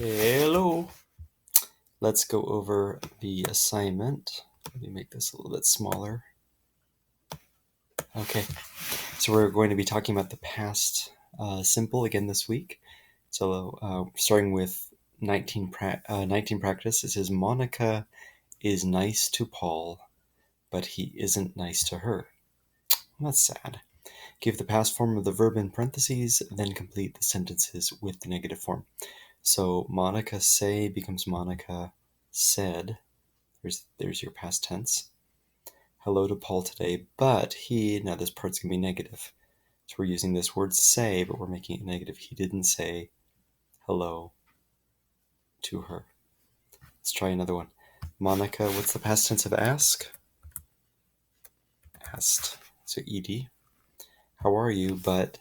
Hello. Let's go over the assignment. Let me make this a little bit smaller. Okay, so we're going to be talking about the past simple again this week. So starting with 19 practice, it says Monica is nice to Paul, but he isn't nice to her. That's sad. Give the past form of the verb in parentheses, then complete the sentences with the negative form. So Monica say becomes Monica said. There's your past tense. Hello to Paul today, but now this part's going to be negative. So we're using this word say, but we're making it negative. He didn't say hello to her. Let's try another one. Monica, what's the past tense of ask? Asked. So ed. How are you? But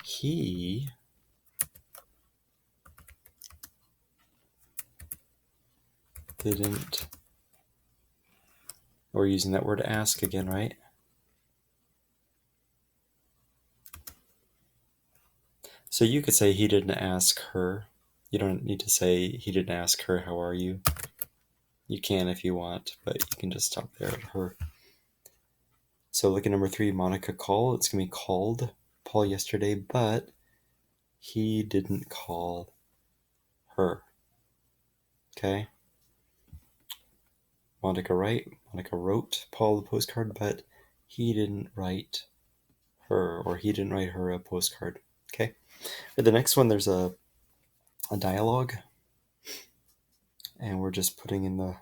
he didn't. We're using that word ask again, right? So you could say he didn't ask her. You don't need to say he didn't ask her, how are you? You can if you want, but you can just stop there at her. So look at number 3, Monica call. It's going to be called Paul yesterday, but he didn't call her. Okay? Monica wrote Paul a postcard, but he didn't write her, or he didn't write her a postcard. Okay? For the next one, there's a dialogue, and we're just putting in the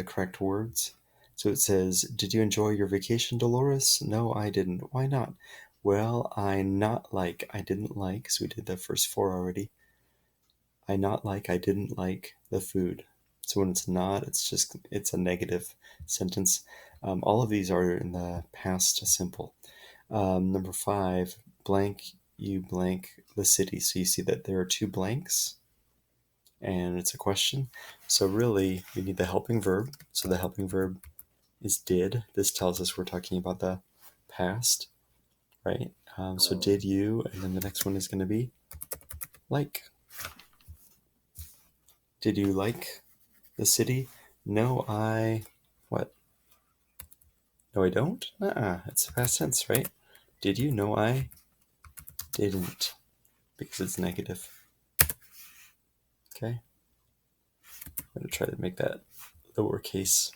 correct words. So it says, did you enjoy your vacation, Dolores? No, I didn't. Why not? Well, I didn't like, so we did the first 4 already. I didn't like the food. So when it's not, it's a negative sentence. All of these are in the past simple. Number 5, blank, you blank the city. So you see that there are 2 blanks and it's a question. So really, we need the helping verb. So the helping verb is did. This tells us we're talking about the past, right? So did you, and then the next one is going to be like. Did you like the city? No, what? No, I don't? It's past tense, right? Did you? No, I didn't, because it's negative. Okay? I'm going to try to make that lowercase.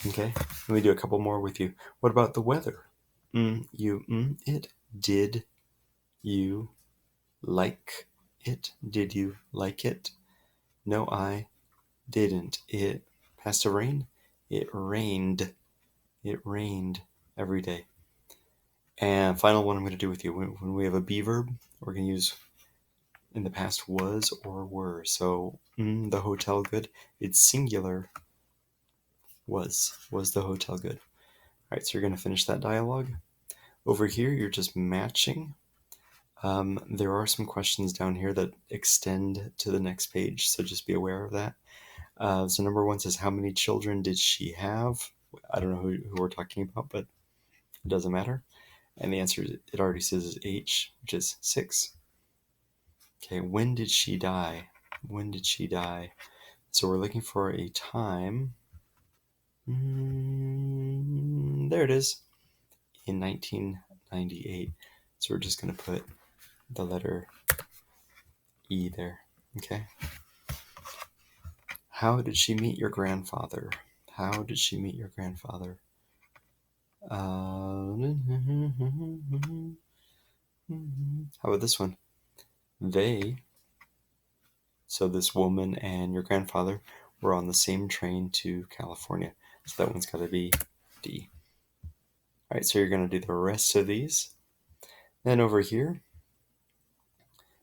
Okay? Let me do a couple more with you. What about the weather? It. Did you like it? Did you like it? No, I didn't. It passed a rain? It rained. It rained every day. And final one I'm going to do with you. When we have a be verb, we're going to use in the past was or were. So the hotel good. It's singular. Was the hotel good? All right, so you're going to finish that dialogue. Over here, you're just matching. There are some questions down here that extend to the next page, so just be aware of that. So number 1 says, how many children did she have? I don't know who we're talking about, but it doesn't matter. And the answer, it already says, is H, which is 6. Okay, when did she die? When did she die? So we're looking for a time. There it is. In 1998. So we're just going to put the letter E there. Okay. How did she meet your grandfather? How did she meet your grandfather? How about this one? So this woman and your grandfather were on the same train to California. So that one's got to be D. All right, so you're going to do the rest of these. Then over here,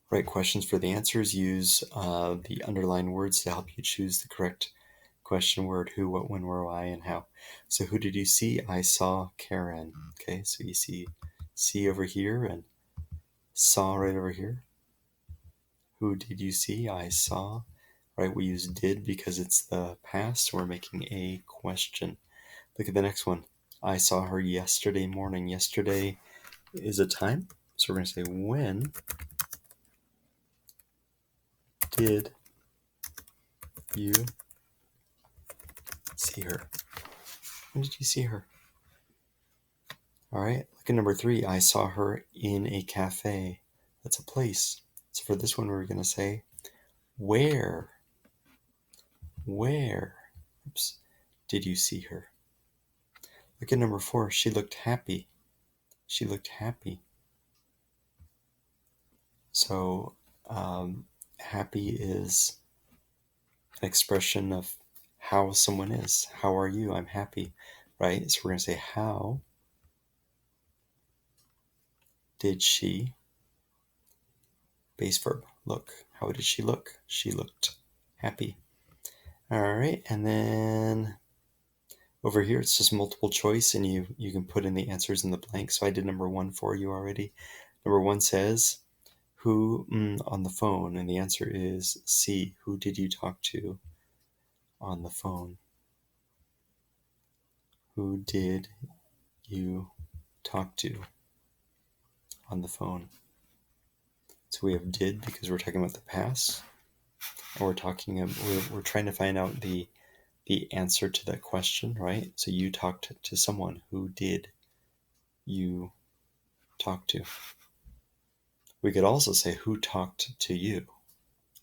write questions for the answers. Use the underlined words to help you choose the correct question word: who, what, when, where, why, and how. So who did you see? I saw Karen. Okay, so you see over here and saw right over here. Who did you see? I saw. Right, we use did because it's the past. We're making a question. Look at the next one. I saw her yesterday morning. Yesterday is a time. So we're going to say, when did you see her? When did you see her? All right, look at number 3. I saw her in a cafe. That's a place. So for this one, we're going to say, where oops, did you see her? Look at number 4. She looked happy. She looked happy. So happy is an expression of how someone is. How are you? I'm happy, right? So we're going to say, how did she, base verb, look? How did she look? She looked happy. All right, and then over here it's just multiple choice, and you can put in the answers in the blank. So I did number 1 for you already. Number 1 says, who on the phone? And the answer is C. Who did you talk to on the phone? Who did you talk to on the phone? So we have did because we're talking about the past, and we're trying to find out the answer to that question, right? So you talked to someone. Who did you talk to? We could also say who talked to you,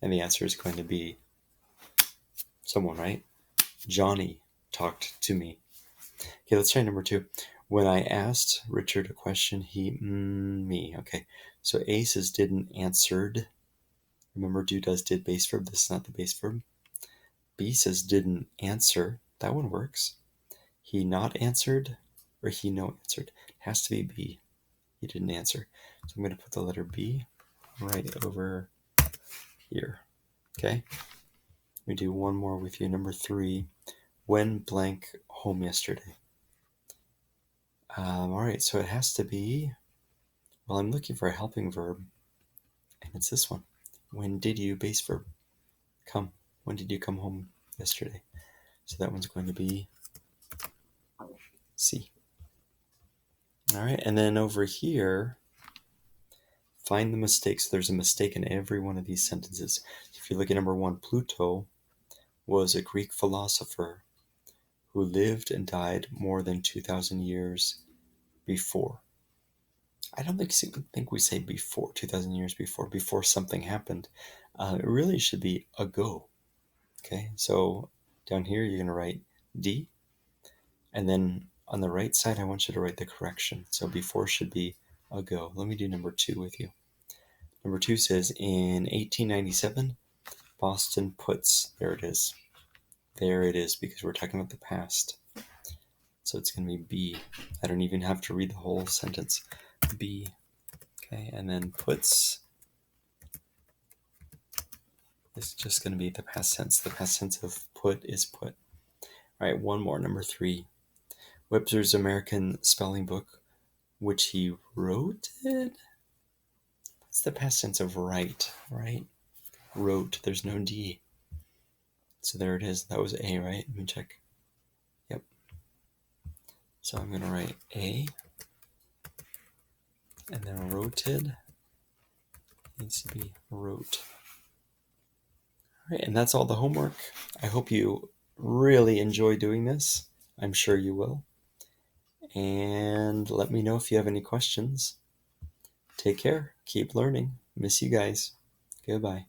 and the answer is going to be someone, right? Johnny talked to me. Okay, let's try number 2. When I asked Richard a question, he me. Okay, so A says didn't answered. Remember, do does did base verb. This is not the base verb. B says didn't answer. That one works. He not answered, or he no answered. It has to be B. He didn't answer. So I'm going to put the letter B right over here. Okay. We do one more with you. Number 3. When blank home yesterday? All right, so it has to be, well, I'm looking for a helping verb, and it's this one. When did you, base verb, come? When did you come home yesterday? So that one's going to be C. All right, and then over here, find the mistake. So there's a mistake in every one of these sentences. If you look at number 1, Pluto was a Greek philosopher who lived and died more than 2,000 years before. I don't think we say before, 2,000 years before something happened. It really should be ago. Okay, so down here you're going to write D, and then on the right side I want you to write the correction. So before should be ago. Let me do number 2 with you. Number 2 says, in 1897, Boston puts, there it is. There it is, because we're talking about the past. So it's going to be B. I don't even have to read the whole sentence. B. Okay, and then puts is just going to be the past tense. The past tense of put is put. All right, one more, number 3. Webster's American Spelling Book, which he wrote it? What's the past tense of write, right? Wrote, there's no D. So there it is. That was A, right? Let me check. Yep. So I'm going to write A, and then roted needs to be wrote. All right, and that's all the homework. I hope you really enjoy doing this. I'm sure you will. And let me know if you have any questions. Take care. Keep learning. Miss you guys. Goodbye.